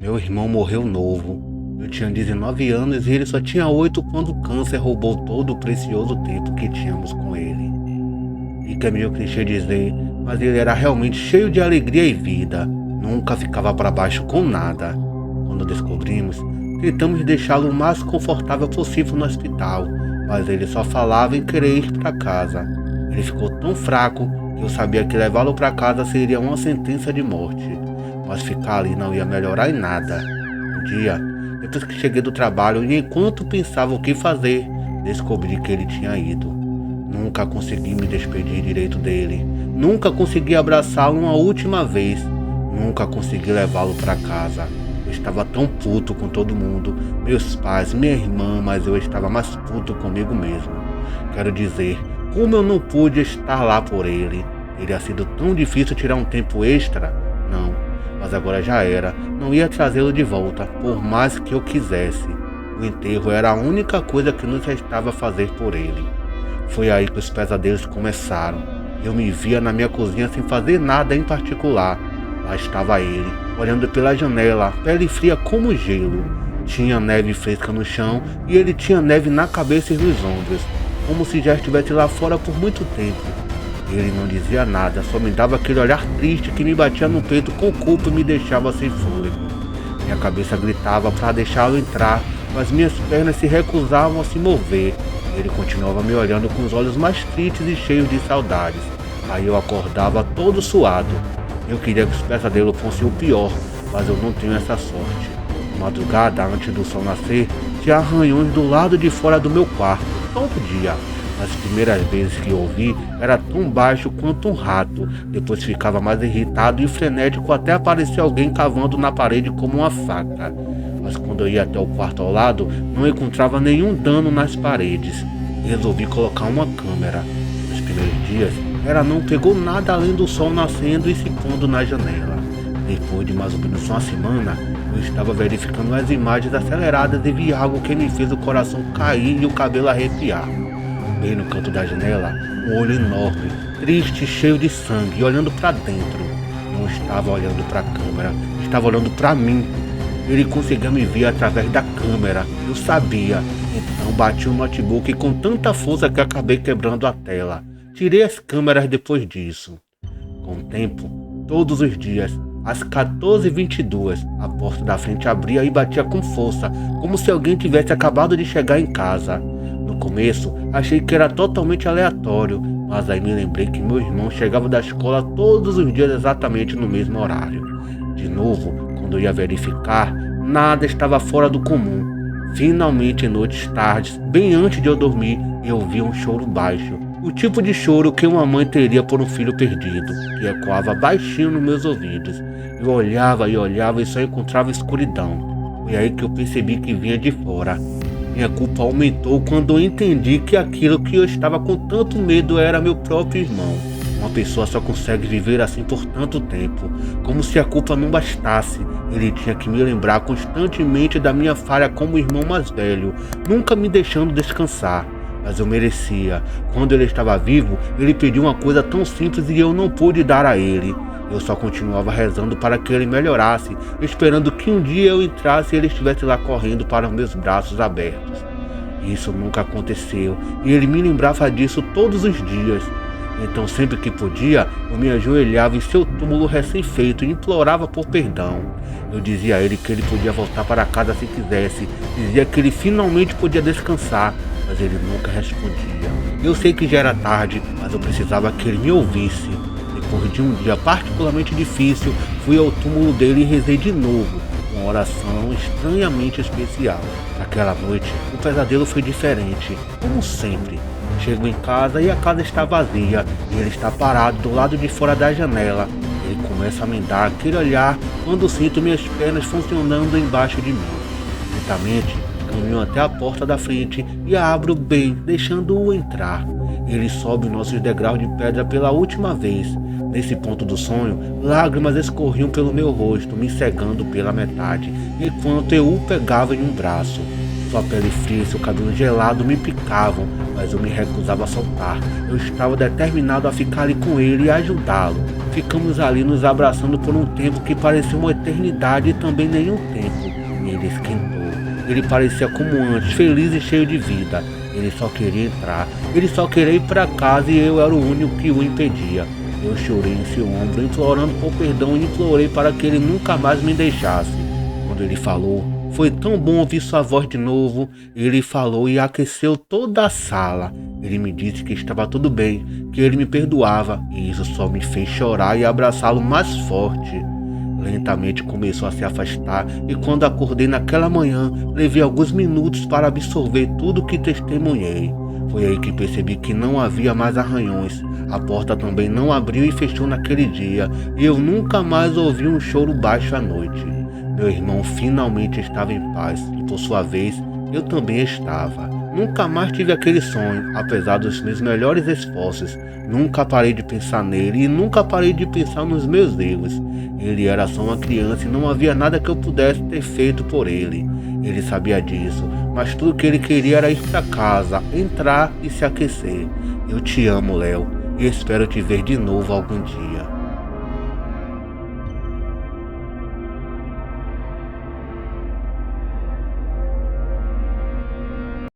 Meu irmão morreu novo. Eu tinha 19 anos e ele só tinha 8 quando o câncer roubou todo o precioso tempo que tínhamos com ele. E que é meio clichê dizer, mas ele era realmente cheio de alegria e vida. Nunca ficava para baixo com nada. Quando descobrimos, tentamos deixá-lo o mais confortável possível no hospital, mas ele só falava em querer ir para casa. Ele ficou tão fraco que eu sabia que levá-lo para casa seria uma sentença de morte, mas ficar ali não ia melhorar em nada. Um dia, depois que cheguei do trabalho e enquanto pensava o que fazer, descobri que ele tinha ido. Nunca consegui me despedir direito dele. Nunca consegui abraçá-lo uma última vez. Nunca consegui levá-lo para casa. Eu estava tão puto com todo mundo, meus pais, minha irmã, mas eu estava mais puto comigo mesmo. Quero dizer, como eu não pude estar lá por ele? Teria sido tão difícil tirar um tempo extra? Não, mas agora já era. Não ia trazê-lo de volta, por mais que eu quisesse. O enterro era a única coisa que nos restava fazer por ele. Foi aí que os pesadelos começaram. Eu me via na minha cozinha sem fazer nada em particular. Lá estava ele, olhando pela janela, pele fria como gelo. Tinha neve fresca no chão e ele tinha neve na cabeça e nos ombros, como se já estivesse lá fora por muito tempo. Ele não dizia nada, só me dava aquele olhar triste que me batia no peito com culpa e me deixava sem fôlego. Minha cabeça gritava para deixá-lo entrar, mas minhas pernas se recusavam a se mover. Ele continuava me olhando com os olhos mais tristes e cheios de saudades. Aí eu acordava todo suado. Eu queria que os pesadelos fossem o pior, mas eu não tenho essa sorte. De madrugada, antes do sol nascer, tinha arranhões do lado de fora do meu quarto, todo dia. Nas primeiras vezes que ouvi, era tão baixo quanto um rato. Depois ficava mais irritado e frenético até aparecer alguém cavando na parede como uma faca. Mas quando eu ia até o quarto ao lado, não encontrava nenhum dano nas paredes. Resolvi colocar uma câmera. Nos primeiros dias, ela não pegou nada além do sol nascendo e se pondo na janela. Depois de mais ou menos uma semana, eu estava verificando as imagens aceleradas e vi algo que me fez o coração cair e o cabelo arrepiar. Bem no canto da janela, um olho enorme, triste, cheio de sangue, olhando para dentro. Não estava olhando para a câmera, estava olhando para mim. Ele conseguia me ver através da câmera, eu sabia. Então bati o notebook com tanta força que acabei quebrando a tela. Tirei as câmeras depois disso. Com o tempo, todos os dias, às 14h22, a porta da frente abria e batia com força, como se alguém tivesse acabado de chegar em casa. No começo, achei que era totalmente aleatório, mas aí me lembrei que meu irmão chegava da escola todos os dias exatamente no mesmo horário. De novo, quando eu ia verificar, nada estava fora do comum. Finalmente, em noites tardes, bem antes de eu dormir, eu ouvia um choro baixo. O tipo de choro que uma mãe teria por um filho perdido, que ecoava baixinho nos meus ouvidos. Eu olhava e só encontrava escuridão. Foi aí que eu percebi que vinha de fora. Minha culpa aumentou quando eu entendi que aquilo que eu estava com tanto medo era meu próprio irmão. Uma pessoa só consegue viver assim por tanto tempo. Como se a culpa não bastasse, ele tinha que me lembrar constantemente da minha falha como irmão mais velho, nunca me deixando descansar. Mas eu merecia. Quando ele estava vivo, ele pediu uma coisa tão simples e eu não pude dar a ele. Eu só continuava rezando para que ele melhorasse, esperando que um dia eu entrasse e ele estivesse lá correndo para os meus braços abertos. Isso nunca aconteceu e ele me lembrava disso todos os dias. Então sempre que podia, eu me ajoelhava em seu túmulo recém-feito e implorava por perdão. Eu dizia a ele que ele podia voltar para casa se quisesse, dizia que ele finalmente podia descansar, mas ele nunca respondia. Eu sei que já era tarde, mas eu precisava que ele me ouvisse. Depois de um dia particularmente difícil, fui ao túmulo dele e rezei de novo, uma oração estranhamente especial. Naquela noite, o pesadelo foi diferente, como sempre. Chego em casa e a casa está vazia, e ele está parado do lado de fora da janela. Ele começa a me dar aquele olhar quando sinto minhas pernas funcionando embaixo de mim. Lentamente, caminho até a porta da frente e a abro bem, deixando-o entrar. Ele sobe nossos degraus de pedra pela última vez. Nesse ponto do sonho, lágrimas escorriam pelo meu rosto, me cegando pela metade, enquanto eu o pegava em um braço. Sua pele fria e seu cabelo gelado me picavam, mas eu me recusava a soltar. Eu estava determinado a ficar ali com ele e ajudá-lo. Ficamos ali nos abraçando por um tempo que parecia uma eternidade e também nenhum tempo. Ele esquentou. Ele parecia como antes, feliz e cheio de vida. Ele só queria entrar. Ele só queria ir para casa e eu era o único que o impedia. Eu chorei em seu ombro, implorando por perdão e implorei para que ele nunca mais me deixasse. Quando ele falou, foi tão bom ouvir sua voz de novo. Ele falou e aqueceu toda a sala. Ele me disse que estava tudo bem, que ele me perdoava, e isso só me fez chorar e abraçá-lo mais forte. Lentamente começou a se afastar e quando acordei naquela manhã, levei alguns minutos para absorver tudo que testemunhei. Foi aí que percebi que não havia mais arranhões. A porta também não abriu e fechou naquele dia, e eu nunca mais ouvi um choro baixo à noite. Meu irmão finalmente estava em paz, e por sua vez, eu também estava. Nunca mais tive aquele sonho, apesar dos meus melhores esforços. Nunca parei de pensar nele e nunca parei de pensar nos meus erros. Ele era só uma criança e não havia nada que eu pudesse ter feito por ele. Ele sabia disso, mas tudo que ele queria era ir para casa, entrar e se aquecer. Eu te amo, Léo, e espero te ver de novo algum dia.